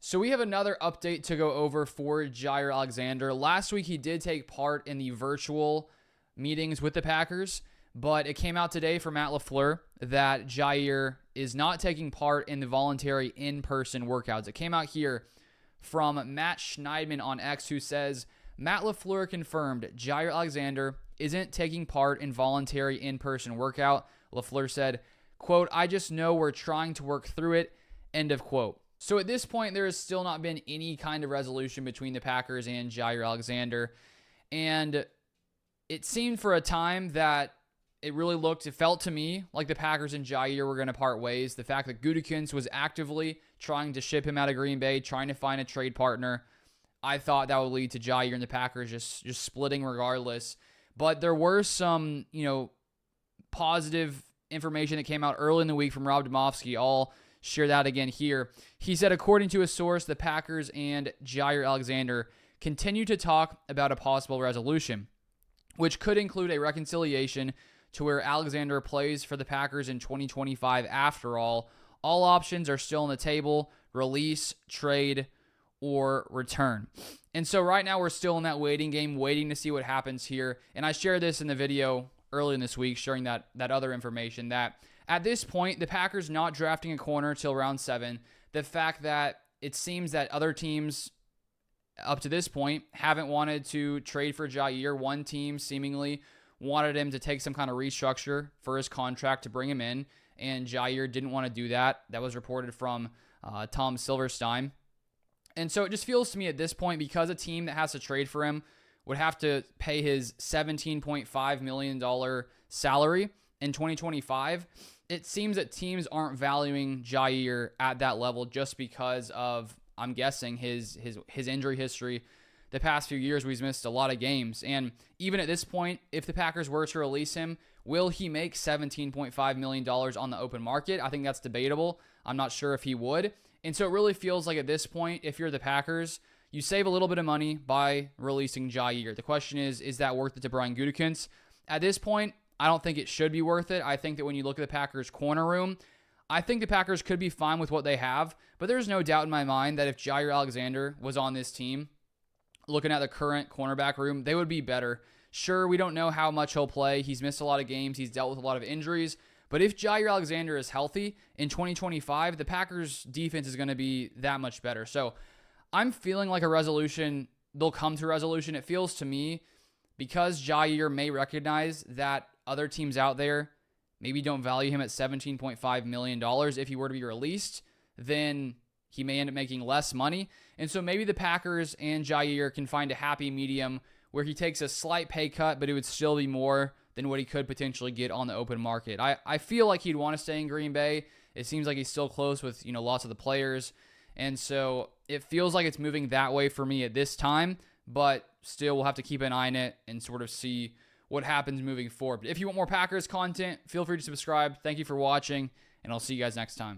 So we have another update to go over for Jaire Alexander. Last week, he did take part in the virtual meetings with the Packers, but it came out today from Matt LaFleur that Jaire is not taking part in the voluntary in-person workouts. It came out here from Matt Schneidman on X, who says, Matt LaFleur confirmed Jaire Alexander isn't taking part in voluntary in-person workout. LaFleur said, quote, I just know we're trying to work through it, end of quote. So at this point, there has still not been any kind of resolution between the Packers and Jaire Alexander. And it seemed for a time that it felt to me like the Packers and Jaire were going to part ways. The fact that Gutekunst was actively trying to ship him out of Green Bay, trying to find a trade partner, I thought that would lead to Jaire and the Packers just splitting regardless. But there were some, positive information that came out early in the week from Rob Demovsky. I'll share that again here. He said, according to a source, the Packers and Jaire Alexander continue to talk about a possible resolution, which could include a reconciliation to where Alexander plays for the Packers in 2025 after all. All options are still on the table: release, trade, or return. And so right now we're still in that waiting game, waiting to see what happens here. And I shared this in the video early in this week, sharing that other information, that at this point, the Packers not drafting a corner till round 7, the fact that it seems that other teams up to this point haven't wanted to trade for Jaire. One team seemingly wanted him to take some kind of restructure for his contract to bring him in, and Jaire didn't want to do that. That was reported from Tom Silverstein. And so it just feels to me at this point, because a team that has to trade for him would have to pay his $17.5 million salary in 2025, it seems that teams aren't valuing Jaire at that level just because of, I'm guessing, his injury history the past few years where he's missed a lot of games. And even at this point, if the Packers were to release him, will he make $17.5 million on the open market? I think that's debatable. I'm not sure if he would. And so it really feels like at this point, if you're the Packers, you save a little bit of money by releasing Jaire. The question is that worth it to Brian Gutekunst? At this point, I don't think it should be worth it. I think that when you look at the Packers' corner room, I think the Packers could be fine with what they have, but there's no doubt in my mind that if Jaire Alexander was on this team, looking at the current cornerback room, they would be better. Sure, we don't know how much he'll play. He's missed a lot of games. He's dealt with a lot of injuries. But if Jaire Alexander is healthy in 2025, the Packers' defense is going to be that much better. So I'm feeling like they'll come to a resolution. It feels to me, because Jaire may recognize that other teams out there maybe don't value him at $17.5 million if he were to be released, then he may end up making less money. And so maybe the Packers and Jaire can find a happy medium where he takes a slight pay cut, but it would still be more than what he could potentially get on the open market. I feel like he'd want to stay in Green Bay. It seems like he's still close with lots of the players. And so it feels like it's moving that way for me at this time, but still we'll have to keep an eye on it and sort of see what happens moving forward. But if you want more Packers content, feel free to subscribe. Thank you for watching, and I'll see you guys next time.